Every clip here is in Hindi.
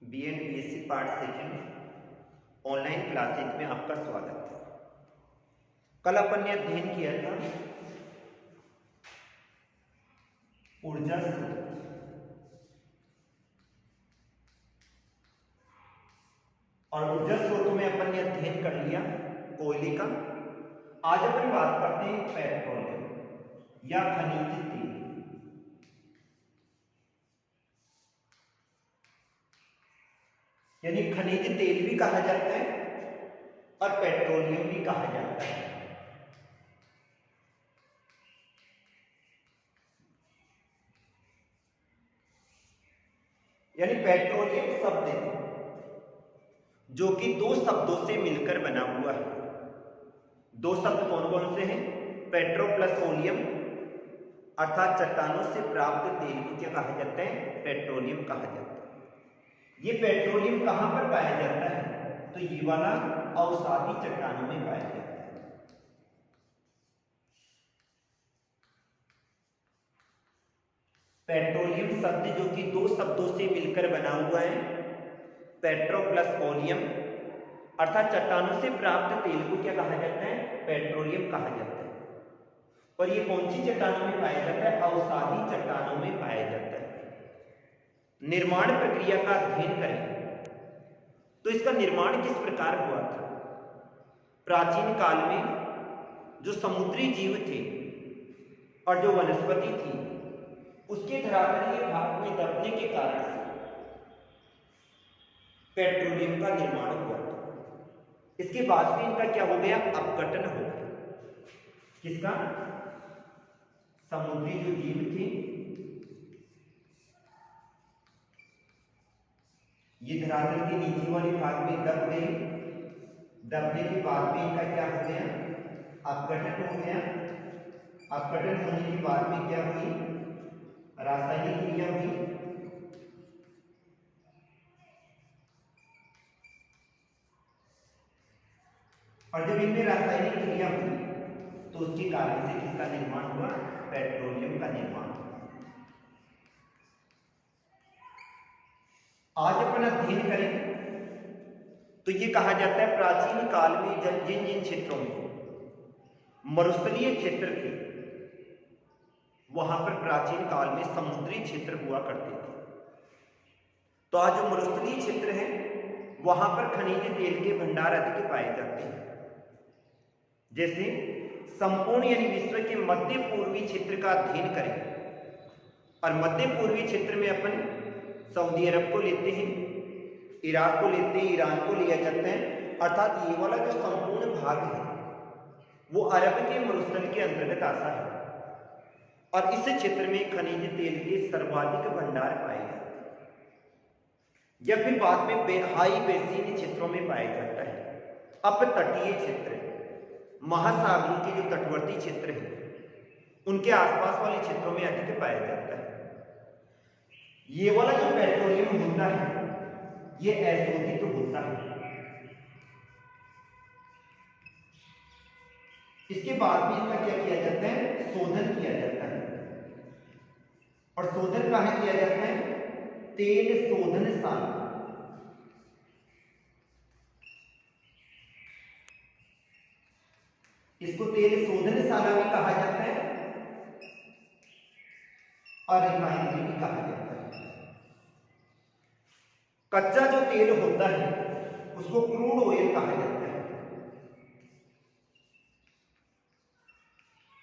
BA and BSc part second online classes में आपका स्वागत है। कल अपन ने अध्ययन किया था ऊर्जा स्रोत और ऊर्जा स्रोतों में अपन ने अध्ययन कर लिया कोयले का। आज अपन बात करते हैं पेट्रोलियम या खनिज तेल। यानी खनिज तेल भी कहा जाता है और पेट्रोलियम भी कहा जाता है। यानी पेट्रोलियम शब्द है जो कि दो शब्दों से मिलकर बना हुआ है। दो शब्द कौन कौन से हैं? पेट्रो प्लस ओलियम, अर्थात चट्टानों से प्राप्त तेल को क्या कहा जाता है? पेट्रोलियम कहा जाता है। ये पेट्रोलियम कहां पर पाया जाता है? तो ये वाला अवसादी चट्टानों में पाया जाता है। पेट्रोलियम शब्द जो कि दो शब्दों से मिलकर बना हुआ है, पेट्रो प्लस ओलियम, अर्थात चट्टानों से प्राप्त तेल को क्या कहा जाता है? पेट्रोलियम कहा जाता है। और ये कौन सी चट्टानों में पाया जाता है? अवसादी चट्टानों में पाया जाता है। निर्माण प्रक्रिया का अध्ययन करें तो इसका निर्माण किस प्रकार हुआ था? प्राचीन काल में जो समुद्री जीव थे और जो वनस्पति थी उसके धरातलीय भाग में दबने के कारण से पेट्रोलियम का निर्माण हुआ था। इसके बाद में इनका क्या हो गया? अपघटन हो गया। किसका? समुद्री जो जीव थे ये धरातल के नीचे वाले भाग में दब गए। दबने के बाद में इनका क्या हो गया? अपघटन हो गया। अपघटन होने के बाद में क्या हुई? रासायनिक क्रिया हुई। और जब इनमें रासायनिक क्रिया हुई तो उसके कारण से किसका निर्माण हुआ? पेट्रोलियम का निर्माण। आज अपन अध्ययन करें तो ये कहा जाता है प्राचीन काल में जिन जिन क्षेत्रों में मरुस्थलीय क्षेत्र थे वहां पर प्राचीन काल में समुद्री क्षेत्र हुआ करते थे। तो आज जो मरुस्थलीय क्षेत्र है वहां पर खनिज तेल के भंडार अधिक पाए जाते हैं। जैसे संपूर्ण यानी विश्व के मध्य पूर्वी क्षेत्र का अध्ययन करें और मध्य पूर्वी क्षेत्र में अपन सऊदी अरब को लेते हैं, इराक को लेते हैं, ईरान को लिया जाता है। अर्थात ये वाला जो संपूर्ण भाग है वो अरब के मरुस्थल के अंतर्गत आता है और इस क्षेत्र में खनिज तेल के सर्वाधिक भंडार पाए जाते हैं। या फिर बाद में हाई बेसिन क्षेत्रों में पाया जाता है। अपतटीय क्षेत्र, महासागरों के जो तटवर्ती क्षेत्र है उनके आसपास वाले क्षेत्रों में अधिक पाया जाता है। ये वाला जो पेट्रोलियम होता है ये अशोधित तो होता है। इसके बाद भी इसका क्या किया जाता है? शोधन किया जाता है। और शोधन कहां किया जाता है? तेल शोधनशाला। इसको तेल शोधनशाला भी कहा जाता है और रिफाइनरी भी कहा जाता है। कच्चा जो तेल होता है उसको क्रूड ऑयल कहा जाता है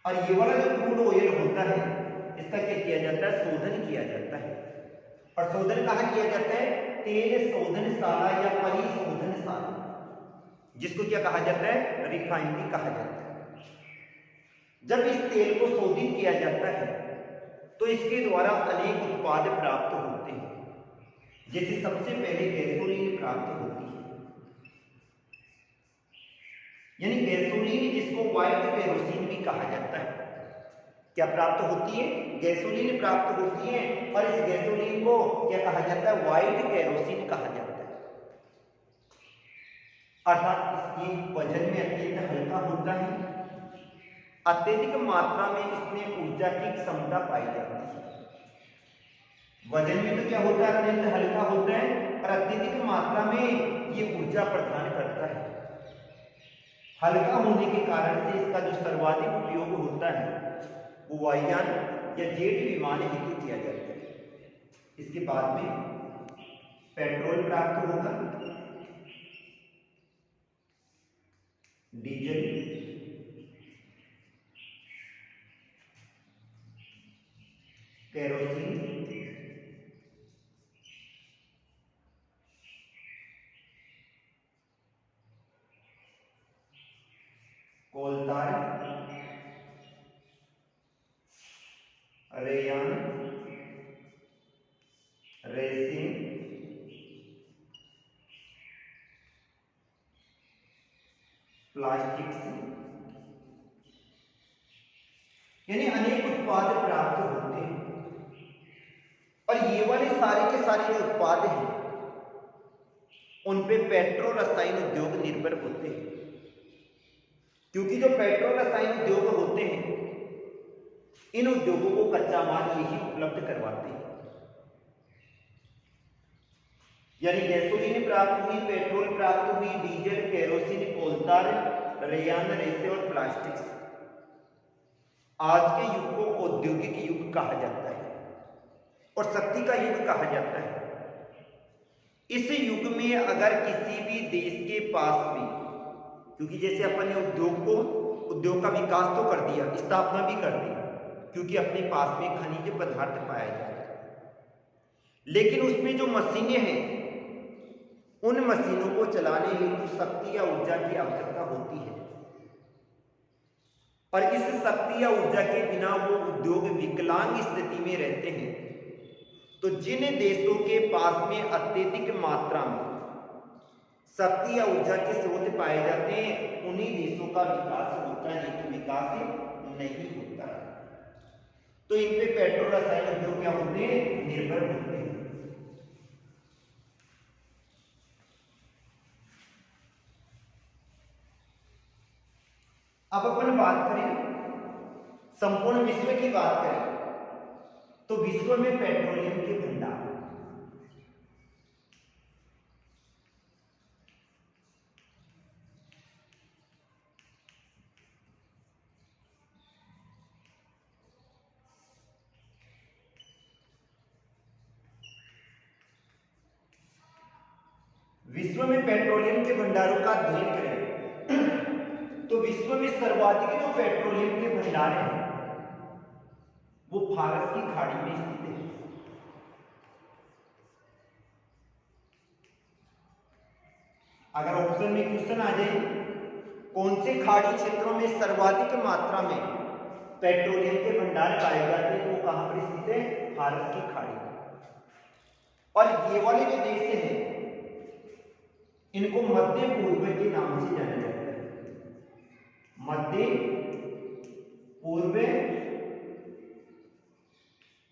और ये वाला जो क्रूड ऑयल होता है इसका क्या किया जाता है? शोधन किया जाता है। और शोधन कहां किया जाता है? तेल शोधनशाला या परिशोधनशाला, जिसको क्या कहा जाता है? रिफाइनरी कहा जाता है। जब इस तेल को शोधित किया जाता है तो इसके द्वारा अनेक उत्पाद प्राप्त होते हैं। जैसे सबसे पहले गैसोलीन प्राप्त होती है। यानी गैसोलीन जिसको व्हाइट केरोसिन भी कहा जाता है, क्या प्राप्त होती है? गैसोलीन प्राप्त होती है और इस गैसोलीन को क्या कहा जाता है? व्हाइट केरोसिन कहा जाता है। अर्थात इसके वजन में अत्यंत हल्का होता है, अत्यधिक मात्रा में इसमें ऊर्जा की क्षमता पाई जाती है। वजन में तो क्या होता है, अत्यंत हल्का होता है और अत्यधिक मात्रा में ये ऊर्जा प्रदान करता है। हल्का होने के कारण से इसका जो सर्वाधिक उपयोग होता है वो वायुयान या जेट विमान हेतु किया जाता है। इसके बाद में पेट्रोल प्राप्त होगा, डीजल, केरोसिन, कोलतार, रेयान, रेसिन, प्लास्टिक्स, यानी अनेक उत्पाद प्राप्त होते हैं। और ये वाले सारे के सारे जो उत्पाद हैं उन पे पेट्रो रसायन उद्योग निर्भर होते हैं, क्योंकि जो पेट्रो रसायन उद्योग होते हैं इन उद्योगों को कच्चा माल यही उपलब्ध करवाते हैं। यानी गैसोलीन प्राप्त हुई, पेट्रोल प्राप्त हुई, डीजल, केरोसिन, कोलतार, रेयान, रेसे और प्लास्टिक्स। आज के युग को औद्योगिक युग कहा जाता है और शक्ति का युग कहा जाता है। इस युग में अगर किसी भी देश के पास में, क्योंकि जैसे अपन ने उद्योग का विकास तो कर दिया, स्थापना भी कर दी, क्योंकि अपने पास में खनिज पदार्थ पाया जाता है, लेकिन उसमें जो मशीनें हैं उन मशीनों को चलाने हेतु शक्ति या ऊर्जा की आवश्यकता होती है और इस शक्ति या ऊर्जा के बिना वो उद्योग विकलांग स्थिति में रहते हैं। तो जिन देशों के पास में अत्यधिक मात्रा में शक्ति या ऊर्जा के स्रोत पाए जाते हैं उन्हीं देशों का विकास होता है, लेकिन विकास नहीं होता है। तो इन पे पेट्रोल रसायन उद्योग क्या होते हैं, निर्भर होते हैं। अब अपन बात करें, संपूर्ण विश्व की बात करें तो विश्व में पेट्रोलियम के भंडार, विश्व में पेट्रोलियम के भंडारों का अध्ययन करें तो विश्व में सर्वाधिक जो पेट्रोलियम के भंडार हैं वो फारस की खाड़ी में स्थित है। अगर ऑप्शन में क्वेश्चन आ जाए कौन से खाड़ी क्षेत्रों में सर्वाधिक मात्रा में पेट्रोलियम के भंडार पाए जाते हैं, तो वो कहां पर स्थित है, फारस की खाड़ी में। और ये वाले जो देश हैं इनको मध्य पूर्व के नाम से जाना जाता है, मध्य पूर्व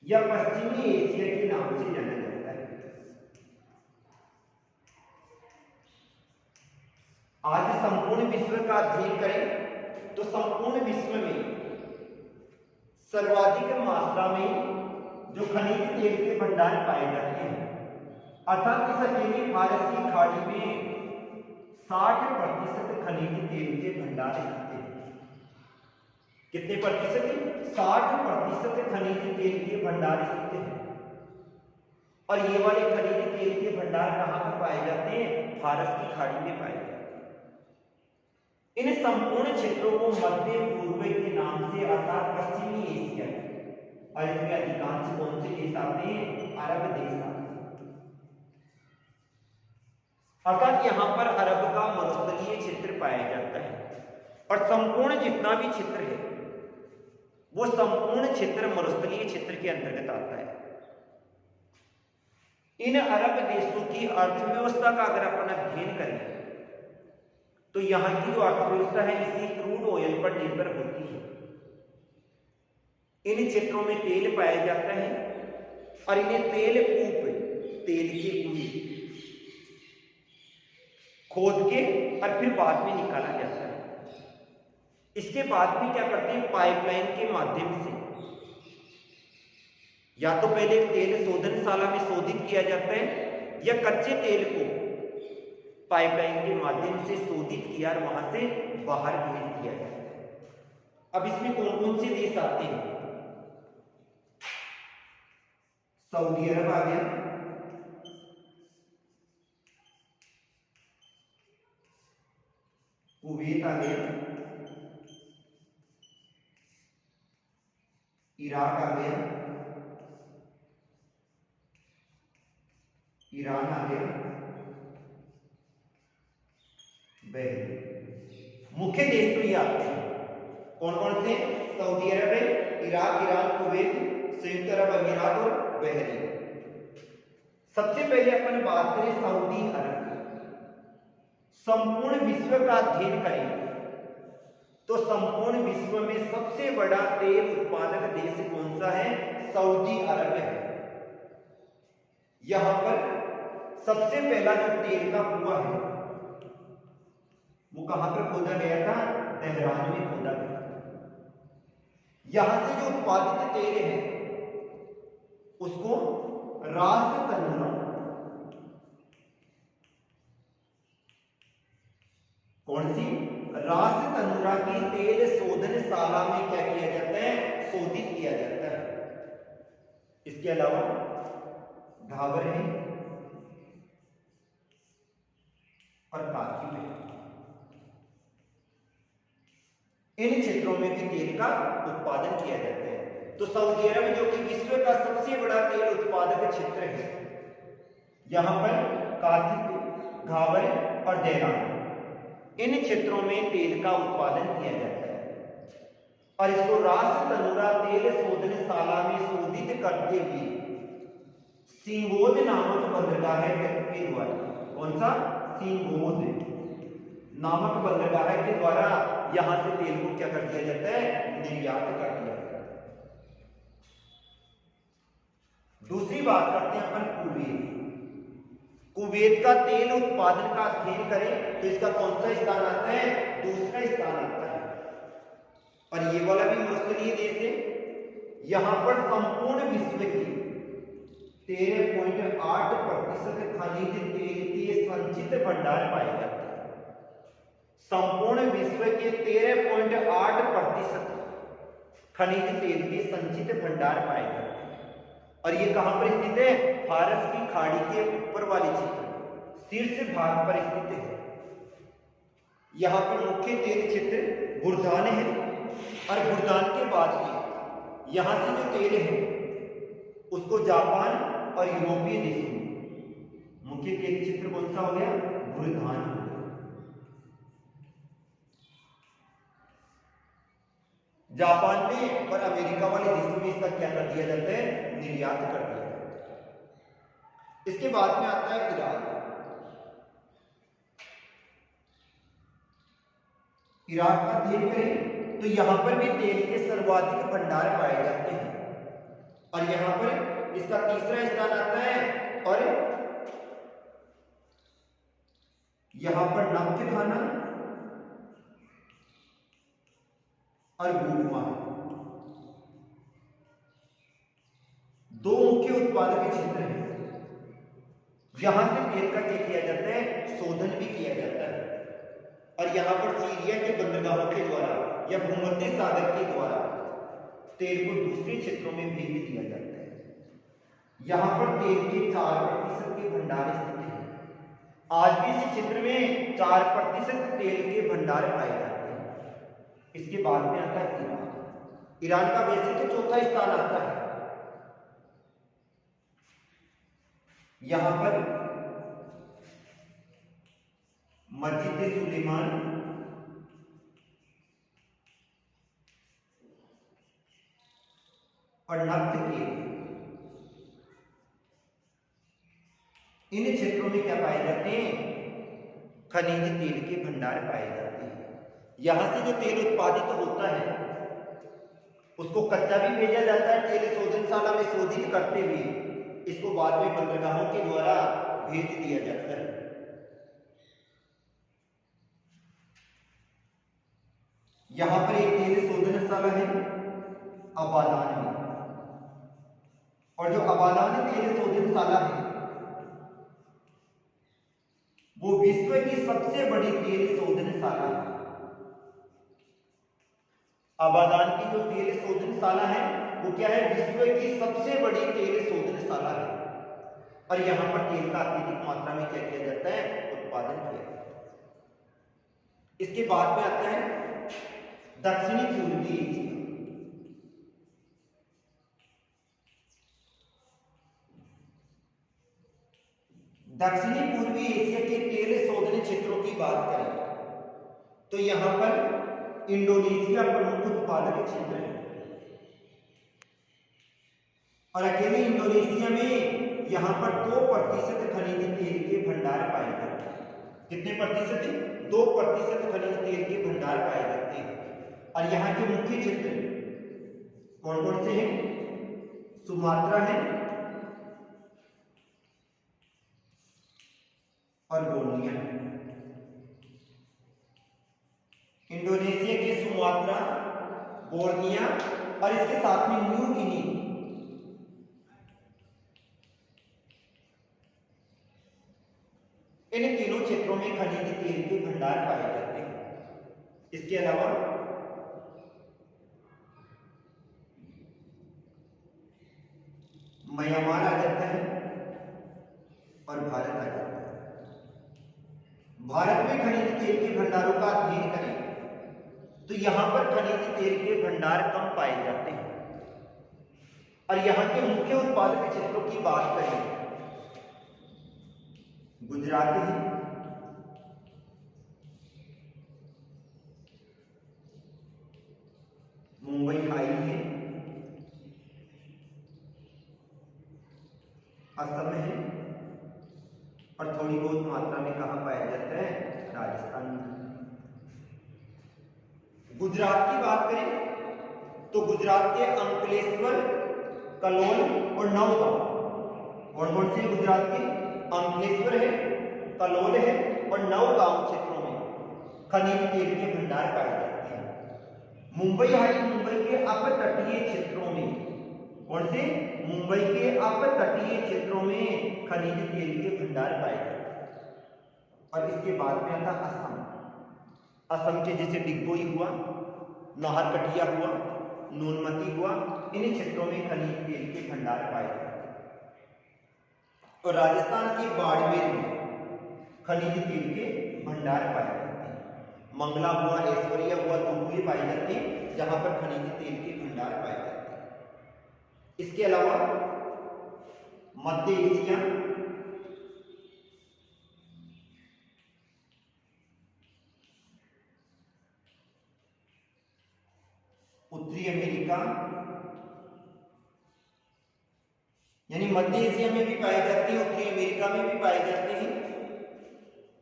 या पश्चिमी एशिया के नाम से जाना जाता है। आज संपूर्ण विश्व का अध्ययन करें तो संपूर्ण विश्व में सर्वाधिक मात्रा में जो खनिज तेल के भंडार पाए जाते हैं, अर्थात इस अकेले फारस की खाड़ी में 60% खनिज तेल के भंडार स्थित हैं। कितने प्रतिशत? 60% खनिज तेल के भंडार स्थित हैं। और ये वाले खनिज तेल के भंडार कहां पर पाए जाते हैं, फारस की खाड़ी में पाए जाते हैं। इन संपूर्ण क्षेत्रों को मध्य पूर्व के नाम से अर्थात पश्चिमी एशिया, और इसमें अधिकांश कौन से देश आते हैं, अरब देश आते हैं। अर्थात यहां पर अरब का मरुस्थलीय क्षेत्र पाया जाता है और संपूर्ण जितना भी क्षेत्र है वो संपूर्ण क्षेत्र मरुस्थलीय क्षेत्र के अंतर्गत आता है। इन अरब देशों की अर्थव्यवस्था का अगर अपन अध्ययन करें तो यहां की जो अर्थव्यवस्था है इसी क्रूड ऑयल पर निर्भर होती है। इन क्षेत्रों में तेल पाया जाता है और इन्हें तेल कूप, तेल के कुएं खोद के और फिर बाद में निकाला जाता है। इसके बाद में क्या करते हैं, पाइपलाइन के माध्यम से या तो पहले तेल शोधनशाला में शोधित किया जाता है या कच्चे तेल को पाइपलाइन के माध्यम से शोधित किया और वहां से बाहर भेज दिया जाता है। अब इसमें कौन कौन से देश आते हैं? सऊदी अरब आ गया, कुवैत आ गया, इराक आ गया, ईरान आ गया, बहरीन। मुख्य देश तो ये आते हैं। कौन कौन से? सऊदी अरब है, इराक, ईरान, कुवैत, संयुक्त अरब अमीरात और बहरीन। सबसे पहले अपन बात करें सऊदी अरब की। संपूर्ण विश्व का अध्ययन करें तो संपूर्ण विश्व में सबसे बड़ा तेल उत्पादक देश कौन सा है? सऊदी अरब है। यहां पर सबसे पहला जो तेल का कुआं है वो कहां पर खोदा गया था? तेहरान में खोदा गया। यहां से जो उत्पादित तेल है उसको रास तनुरा, कौन सी? रास तनुरा की तेल शोधनशाला में क्या किया जाता है? शोधित किया जाता है। इसके अलावा घाबर है और काकी है। इन क्षेत्रों में भी तेल का उत्पादन किया जाता है। तो सऊदी अरब जो कि विश्व का सबसे बड़ा तेल उत्पादक क्षेत्र है, यहां पर कातिक, घाबर और देरान, इन क्षेत्रों में तेल का उत्पादन किया जाता है और इसको रास तनुरा तेल शोधनशाला में शोधित करते हुए सिंगोद नामक बंदरगाह के द्वारा, कौन सा? सिंगोद नामक बंदरगाह के द्वारा यहां से तेल को क्या कर दिया जाता है? निर्यात कर दिया जाता है। दूसरी बात करते हैं अपन कुवैत। कुवैत का तेल उत्पादन का अध्ययन करें तो इसका कौन सा स्थान आता है? दूसरा स्थान आता है। और ये वाला भी मरुस्थलीय देश है। यहां पर संपूर्ण विश्व की 13.8% खनिज तेल के संचित भंडार पाए जाते हैं। संपूर्ण विश्व के 13.8% खनिज तेल के संचित भंडार पाए जाते हैं। और ये कहां पर स्थित है? फारस की खाड़ी के ऊपर वाले क्षेत्र, शीर्ष भाग पर स्थित है। यहां पर मुख्य तेल क्षेत्र बुरदान है और बुरदान के बाद में यहां से जो तेल है उसको जापान और यूरोपीय देशों में मुख्य तेल क्षेत्र कौन सा हो गया? बुरदान। जापान में और अमेरिका वाले देशों में इसका क्या कर दिया जाता है? निर्यात कर दिया जाता है। इसके बाद में आता है ईरान। इराक का अध्ययन करें तो यहां पर भी तेल के सर्वाधिक भंडार पाए जाते हैं और यहां पर इसका तीसरा स्थान आता है और यहां पर नफ्त खाना और गुफा, दो मुख्य उत्पादक क्षेत्र हैं जहां से तेल का क्या किया जाता है? शोधन भी किया जाता है। और यहां पर सीरिया के बंदरगाहों के द्वारा या भूमध्य सागर के द्वारा तेल को दूसरे क्षेत्रों में भेज दिया जाता है। यहां पर तेल के 4% के भंडार स्थित हैं। आज भी इस क्षेत्र में 4% तेल के भंडार पाए जाते हैं। इसके बाद में आता है ईरान। ईरान का वैसे तो चौथा स्थान आता है। यहां पर मस्जिद सुलेमान और नफ्त के इन क्षेत्रों में क्या पाए जाते हैं? खनिज तेल के भंडार पाए जाते हैं। यहां से जो तेल उत्पादित होता है उसको कच्चा भी भेजा जाता है तेल शोधनशाला में शोधित करते हुए, इसको बाद में बंदरगाहों के द्वारा भेज दिया जाता है। यहां पर एक तेल शोधनशाला है अबादान में और जो अबादान तेल शोधनशाला है वो विश्व की सबसे बड़ी तेल शोधनशाला है। अबादान की जो तेल शोधनशाला है वो क्या है, विश्व की सबसे बड़ी तेल शोधनशाला है। और यहां पर तेल का अत्यधिक मात्रा में क्या किया जाता है, उत्पादन किया जाता है। इसके बाद में आता है दक्षिणी पूर्वी एशिया। दक्षिणी पूर्वी एशिया के तेल शोधन क्षेत्रों की बात करें तो यहां पर इंडोनेशिया प्रमुख उत्पादक क्षेत्र है। और अकेले इंडोनेशिया में यहां पर 2% खनिज तेल के भंडार पाए जाते हैं। कितने प्रतिशत? 2% खनिज तेल के भंडार पाए जाते हैं। और यहाँ के मुख्य क्षेत्र कौन कौन से हैं? सुमात्रा है और बोर्निया। इंडोनेशिया के सुमात्रा, बोर्निया और इसके साथ में न्यू गिनी, इन तीनों क्षेत्रों में खनिज तेल के भंडार पाए जाते हैं। इसके अलावा म्यांमार आ जाता है और भारत आ जाता है। भारत में खनिज तेल के भंडारों का अध्ययन करें तो यहां पर खनिज तेल के भंडार कम पाए जाते हैं। और यहां के मुख्य उत्पादक क्षेत्रों की बात करें, गुजरात है, मुंबई हाई है, असम है और थोड़ी बहुत मात्रा में कहां पाया जाता है, राजस्थान में। गुजरात की बात करें तो गुजरात के अंकलेश्वर, कलोल और नौगांव, कौन कौन से गुजरात के? अंकलेश्वर है, कलोल है और नौगांव क्षेत्रों में खनिज तेल के भंडार पाए जाते हैं। मुंबई हाई, मुंबई के अपतटीय क्षेत्रों में, कौन से? मुंबई के अपतटीय क्षेत्रों में खनिज तेल के भंडार पाए जाते हैं। और इसके बाद में आता असम। असम के जैसे डिगबोई हुआ, नाहरकटिया हुआ, नूनमती हुआ, इन क्षेत्रों में खनिज तेल के भंडार पाए जाते हैं। और राजस्थान के बाड़मेर में खनिज तेल के भंडार पाए जाते हैं। मंगला हुआ, ऐश्वर्या हुआ, तो पाए जाते हैं जहां पर खनिज तेल के भंडार पाए जाते हैं। इसके अलावा मध्य एशिया, उत्तरी अमेरिका, यानी मध्य एशिया में भी पाए जाते हैं, उत्तरी अमेरिका में भी पाए जाते हैं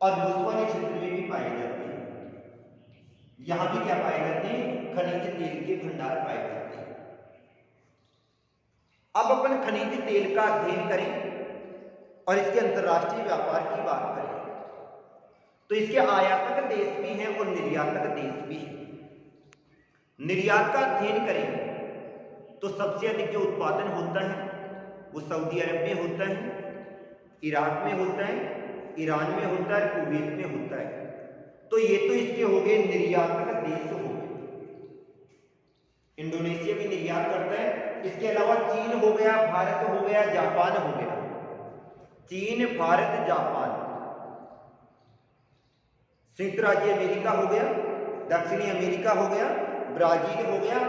और रूस वाले क्षेत्र में भी पाए जाते हैं। यहां भी क्या पाए जाते हैं? खनिज तेल के भंडार पाए जाते हैं। अब अपन खनिज तेल का अध्ययन करें और इसके अंतरराष्ट्रीय व्यापार की बात करें तो इसके आयातक देश भी हैं और निर्यातक देश भी हैं। निर्यात का अध्ययन करें तो सबसे अधिक जो उत्पादन होता है वो सऊदी अरब में होता है, इराक में होता है, ईरान में होता है, कुवैत में होता है। तो ये तो इसके हो गए निर्यातक देश हो गए। इंडोनेशिया भी निर्यात करता है। इसके अलावा चीन हो गया, भारत हो गया, जापान हो गया। चीन, भारत, जापान, संयुक्त राज्य अमेरिका हो गया, दक्षिणी अमेरिका हो गया, ब्राजील हो गया।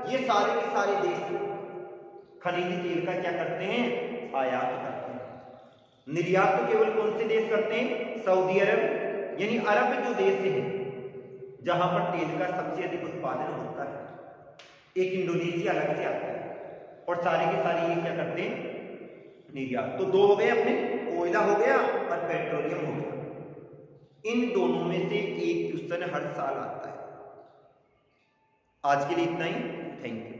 ये सारे के सारे देश खनिज तेल का क्या करते हैं? आयात करते हैं। निर्यात तो केवल कौन से देश करते हैं? सऊदी अरब, यानी अरब जो देश है जहां पर तेल का सबसे अधिक उत्पादन होता है। एक इंडोनेशिया अलग से आता है और सारे के सारे ये क्या करते हैं? निर्यात। तो दो हो गए अपने, कोयला हो गया और पेट्रोलियम हो गया। इन दोनों में से एक क्वेश्चन हर साल आता है। आज के लिए इतना ही। Thank you.